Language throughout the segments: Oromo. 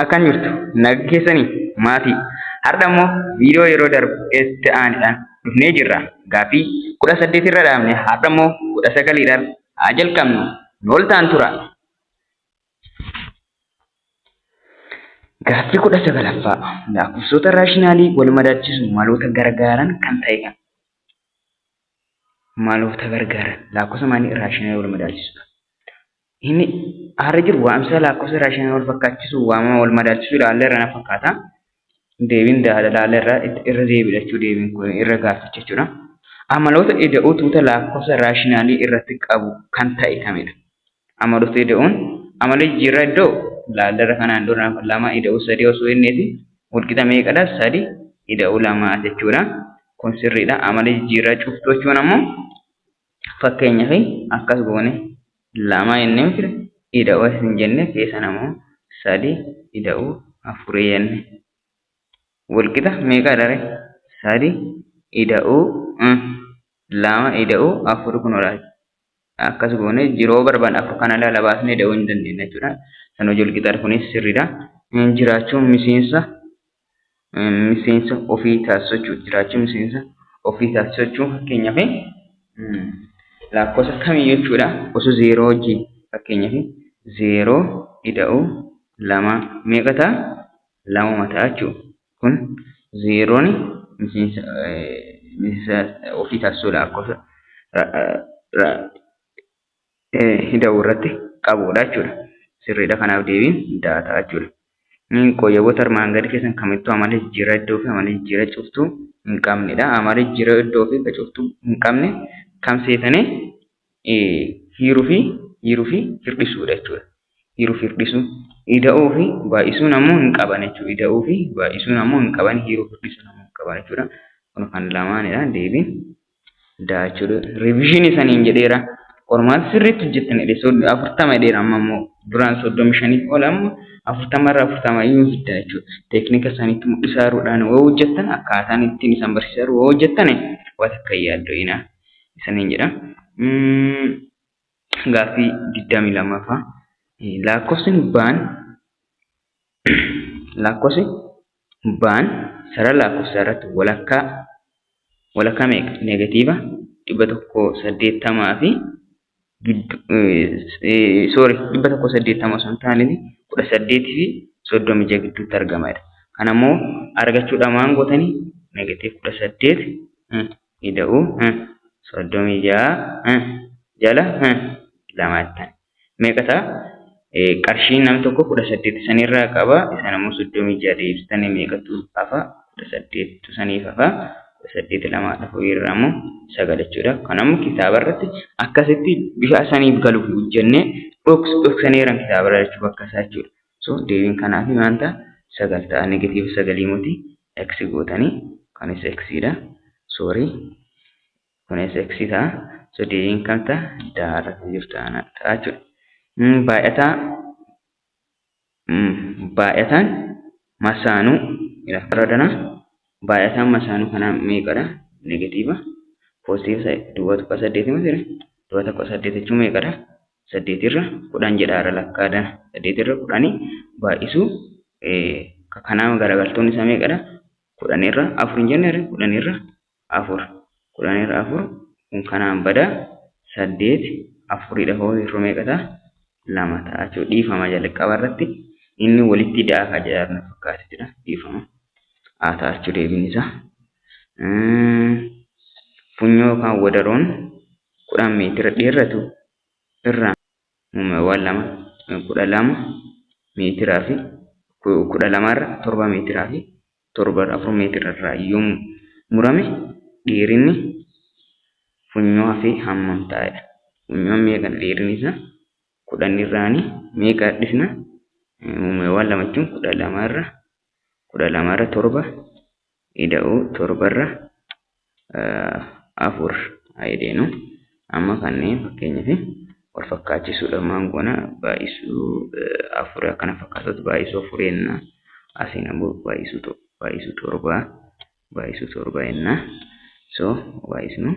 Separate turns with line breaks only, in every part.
Akkan jirtu naggeessanii maatii har'a immoo viidiyoo yeroo darbu itti aanidhaan dhufnee jirra. Gaaffii 18 irra dhaabne har'a immoo 19dhaan haa jalqabnu nooltaan tura. Gaaffii 19ffaa lakkoofsota raashinaalii wal madaalchisu maloota gargaaran kan ta'edha. Maloota gargaaran lakkoofsa maalii raashinaalii wal madaalchisuudha. Inni har'a jiru waamsa lakkoofsa raashinaalii wal fakkaachisu waamama wal madaalchisu ilaalle irra na fakkaata. Deebiin ilaalle irra deebiidhachuu deebiin kun irra gaafficha jechuudha. Amaloota ida'uu tuuta lakkoofsa raashinaalii irratti qabu kan ta'e kamidha? Amaloota ida'uun amala jijjiirraa iddoo ilaalle irra kanaan dura lama ida'uu sadii osoo inneeti walqixa meeqadha? 3 ida'uu 2 jechuudha. Kun sirriidha. Amala jijjiirraa cuftuu jechuun ammoo fakkeenyaaf akkas goone 2 jennee miti ida'uu hin jenne keessan ammoo 3 ida'uu 4 jenne. Walqixa meeqa dare? 3 ida'uu 2 ida'uu 4 kun ola akkas goone jiroo barbaanne akka kana laala baasnee ida'uu hin dandeenya jechuudha. San hojii walqixaa kunis sirriidha. Jiraachuun miseensa ofii taasisuu jiraachuun miseensa ofii taasisuu fakkeenyaaf lakkoofsa kamii jechuudha. Osoo 0 hojii fakkeenyaaf 0 ida'uu 2 meeqa ta'a? 2 mataa jechuudha. Kun 0 miseensa ofii taasisuu lakkoofsa ida'uu irratti qabudha jechuudha. Sirriidha. Kanaaf deebiin daataa jechuudha. Qoyyaboota armaan gadi keessan kamittuu amala jijjiirraa iddoo fi amala jijjiirraa cuftuu hin qabnedha. Amala jijjiirraa iddoo fi cuftuu hin qabne kam seetanii hiiruu fi hir'isuudha jechuudha. Hiiruu fi hir'isuu ida'uu fi baay'isuun ammoo hin qaban jechuudha. Ida'uu fi baay'isuun ammoo hin qaban, hiiruu fi hir'isuun ammoo hin qaban jechuudha. Kun kan lamaanidha. Deebiin daa jechuudha. Riviizhinii saniin jedheera. Qormaata sirriitti hojjettanidha. 40 jedheera amma immoo duraan 35 ol ammoo 40 irraa 40 iyyuu fidda jechuudha. Teeknika saniitti mul'isaa jiruudhaan yoo hojjettan akkaataan ittiin isaan barsiisaa jiru yoo hojjettan waan akka yaaddo'inaa isaniin jedha. Gaaffii 22ffaa lakkoofsi baan sarara lakkoofsaa irratti walakkaa meeqa? Negatiiva 180 fi 180 osoo hin taane 18 fi 36 gidduutti argamadha. Kanammoo argachuudhaaf maal gootanii negatiiv 18 ida'uu 36 jala 2 meeqa ta'a? Qarshiin nam tokko 18 sanirraa qaba. Isaan ammoo 36 deebistanii meeqatu hafa? 18 saniif hafa. 8 lama dhafu irraa ammoo 9 jechuudha. Kanammoo kitaaba irratti akkasitti bifa saniif galuuf hojjennee dhoksaneeran kitaaba irra jechuudha bakka isaa jechuudha. So deebiin kanaaf maal ta'a? 9 ta'a. Negatiiv 9 muti x gootanii kunis x dha. Sorry. Kunis x ta'a. So deebiin kam ta'a? Daara jirtu ta'a jechuudha. Baay'ataan masaanuu irradana baay'ataan masaanuu kana meeqadha? Negatiiva poozitiiva duwwaa tokko 8 miti duwwaa tokko 8 jechuun meeqadha? 8 irra 10 jedhaara lakkaadhaan 8 irra 10 baay'isuu kanaan garagaltuun isaa meeqadha? 10 irra 4 hin jenne 10 irra 4 10 irra 4 kun kanaan bada 8 4dha hoo irra meeqadha? 2 ta'a jechuudha. Dhiifama jalqaba irratti inni walitti daakaa jedhamu fakkaata jira. Dhiifama haa ta'a jechuudha deebiin isaa. Funyoo kan wadaroon 10 meetira dheeratu irraa uumaawwan 12 meetiraa fi 12 irra 7 meetiraa fi 7 irra 4 meetira irraa yoo murame dheerinni funyoo fi hammam ta'edha. Funyoon meeqa dheerinni isaa? 10 irraani meeqa dhisna? Uumaawwan 2 jechuun 12 irra 7 ida'uu 7 irra 4 ayideenu amma kanneen fakkeenyaaf wal fakkaachisuudha. Maangoona baay'isuu 4 akkana fakkaatutu baay'isuu 4 jenna. Asiin ammoo baay'isuu 7 jenna. So baay'isnu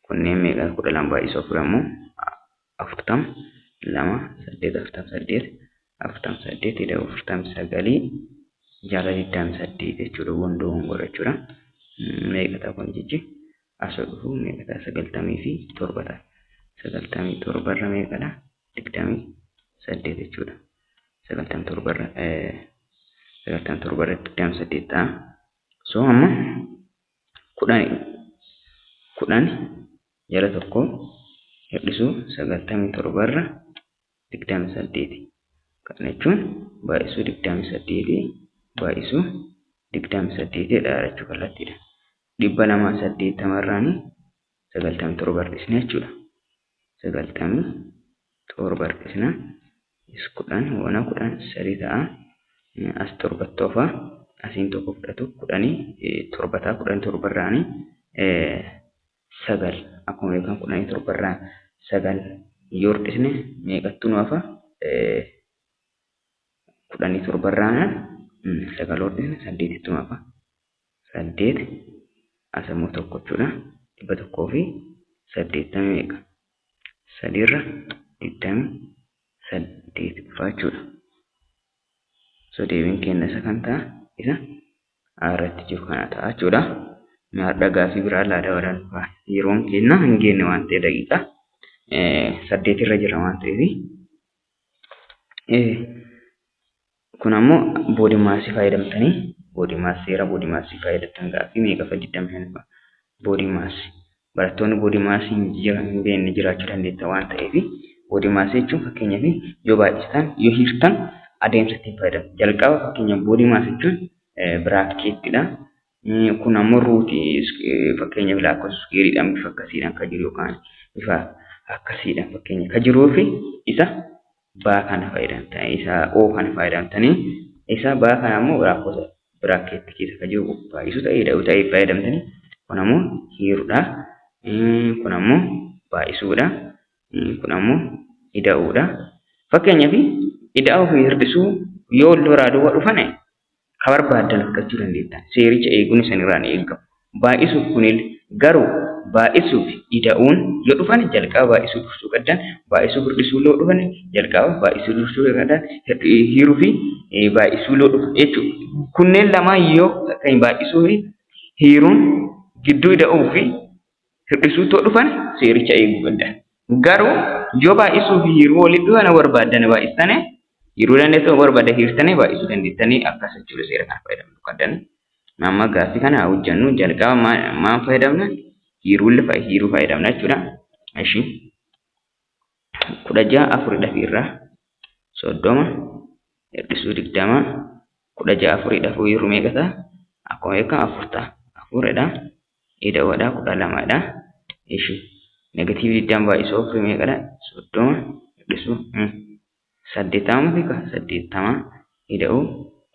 kunneen meeqa? 12 baay'isuu 4 ammoo 40 2 8 48 48 ida'uu 49 jala 28 jechuudha wandoo ngora jechuudha. Meeqa ta'a kun jechi asoo dhufu meeqa ta'a 97 ta'a. 97 irra meeqa ta'a 28 jechuudha. 97 irra 28 ta'a. So amma kudhan jala tokko hir'isu 97 irra 28. Kana jechuun baay'isuu 28 baay'isuu 28 dha jechuu kallattiidha. 280 irraan 97 hir'isna jechuudha. 97 hir'isna kudhan wana kudhan sadii ta'a. As torbattoofa asiin tokko fudhatu kudhanii torbataa kudhan torbarraanii sagal akkuma beekamu kudhanii torbarraa sagal yoo hir'isne meeqattu nu hafa kudhanii torbarraa sagal hir'isne 8 tu hafa 8 asamuu tokko jechuudha 180 meeqa 3 irra 28 jechuudha. So deebiin keenya isa kan ta'a isa irratti jiru kana ta'a jechuudha. Dhagaa fi biraa laada wadaan yeroon keenya hin geenne waan ta'e daqiiqaa 8 irra jira waan ta'eef kun ammoo boodi maasii fayyadamtanii boodi maasii seera boodi maasii fayyadamtan gaaffii meeqa fa'a 25 boodi maasii barattoonni boodi maasii hin beekne jiraachuu dandeetta waan ta'eef boodi maasii jechuun fakkeenyaaf yoo baay'istan yoo hiirtan adeemsa ittiin fayyadamu. Jalqaba fakkeenyaaf boodi maasii jechuun biraakkeettidha. Kun ammoo ruutii fakkeenyaaf lakkoofsa iskeeriidhaan bifa akkasiidhaan kan jiru yookaan bifa akkasiidhaan fakkeenya kan jiruu fi isa baa kana fayyadamtanii isa oo kana fayyadamtanii isa baa kana ammoo lakkoofsa biraakkeetti keessa kan jiru baay'isuu ta'ee da'uu ta'ee fayyadamtanii kun ammoo hiiruudha. Kun ammoo baay'isuudha. Kun ammoo ida'uudha. Fakkeenyaaf ida'uu fi hir'isuu yoo wal duraa duuba dhufan kan barbaadan argachuu dandeetta. Seericha eeguun isinirraan eegamu. Baay'isuuf kunis garuu baay'isuuf ida'uun yoo dhufan jalqaba baay'isuu dursuu qabdan baay'isuu hir'isuu yoo dhufan jalqaba baay'isuu dursuu qabdan hiiruu fi baay'isuu yoo dhufan jechuudha. Kunneen lamaan yoo kan baay'isuu fi hiiruun gidduu ida'uu fi hir'isuu yoo dhufan seericha eeguu qabdan. Garuu yoo baay'isuu fi hiiruu walitti dhufan barbaadan baay'istane yeroo dandeettu barbaada hiirtanii baay'isuu dandeettanii akkas jechuudha seera kana fayyadamuu qabdan. Amma gaaffii kana hojjennu jalqaba maal fayyadamna? Hiiruu fayyadamna jechuudha. Ishi 16 4 irraa 30 hir'isuu 20 16 4 hiiruu meeqa ta'a? Akkuma beekamu 4 ta'a. 4 dha. Ida'uudha 12 dha. Ishi negatiivii 20 baay'isuu 4 meeqa dha? 30 hir'isuu 80 fi 80 ida'uu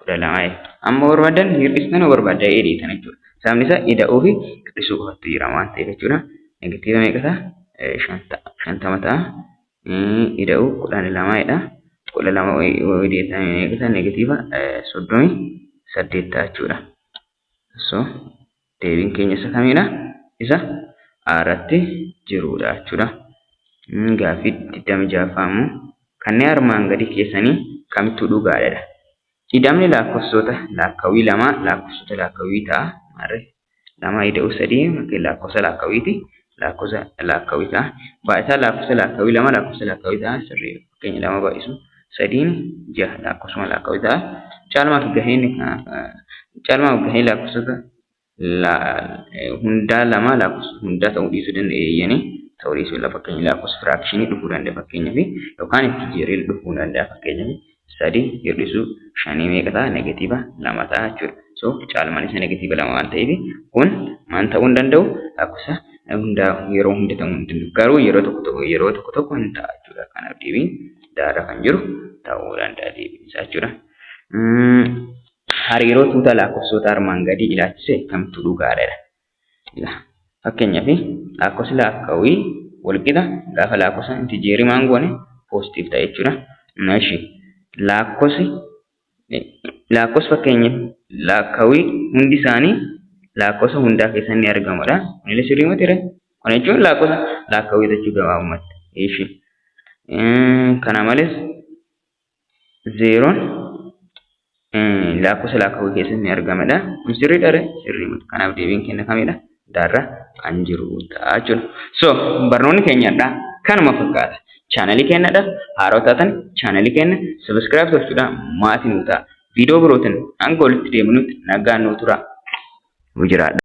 12. Amma barbaadan hir'istan barbaadaa edhiitan jechuudha. Sababni isaa ida'uu fi hir'isuu qofatu jira waan ta'eef jechuudha. Negatiiva meeqa ta'a? 50 ta'a. Ida'uu 12 dha. 12 edhiitan meeqa ta'a? Negatiiva 38 ta'a jechuudha. So deebiin keenya isa kamidha? Isa irratti jirudha jechuudha. Gaaffii 26 ammoo kanneen armaan gadii keessanii kamittuu dhugaadha? Ida'amni lakkoofsota lakkaawwii lama lakkoofsota lakkaawwii ta'a. Lama ida'uu 3 lakkoofsa lakkaawwiiti. Lakkoofsa lakkaawwii ta'a. Baay'isaa lakkoofsa lakkaawwii lama lakkoofsa lakkaawwii ta'a. Sirrii fakkeenya lama baay'isu 3 6 lakkoofsuma lakkaawwii ta'a. Caalmaaf gaheen lakkoofsota hundaa lama lakkoofsa hundaa ta'uu dhiisuu danda'eeyyanii. Ta'uu dhiisuu fakkeenya lakkoofsa firaakshinii dhufuu danda'a fakkeenyaaf yookaan itti jeeree dhufuu danda'a fakkeenyaaf 3 hir'isuu 5 meeqa ta'a? Negatiiva 2 ta'a jechuudha. So caalmaan isa negatiiva 2 waan ta'eef kun maal ta'uu hin danda'u? Lakkoofsa hundaa yeroo hunda ta'uu hin danda'u. Garuu yeroo tokko hin ta'a jechuudha. Kanaaf deebiin daara kan jiru ta'uu danda'a deebiin isaa jechuudha. Hariiroo tuuta lakkoofsota armaan gadii ilaalchise kamtu dhugaadha? Fakkeenyaaf lakkoofsi lakkaawwii walqixa gaafa lakkoofsa intijeerii maan goone poozitiiv ta'a jechuudha. Ishi lakkoofsi fakkeenyaaf lakkaawwii hundi isaanii lakkoofsa hundaa keessa ni argamudha. Kunis sirrii miti ree? Kana jechuun lakkoofsa lakkaawwii jechuu gabaabumatti. Ishi kana malees zeeroon lakkoofsa lakkaa'uu keessatti ni argamadha. Kun sirriidha sirrii miti. Kanaaf deebiin keenya kamidha? Darra kan jirudha jechuudha. So barnoonni keenyadha kanuma fakkaata. Chaanalii keenyadha haaroo taatan chaanalii keenya subscribe gochuudhaan maatii nu ta'a. Viidiyoo birootiin hanga walitti deebinutti nagaan nu tura. Jiraadha.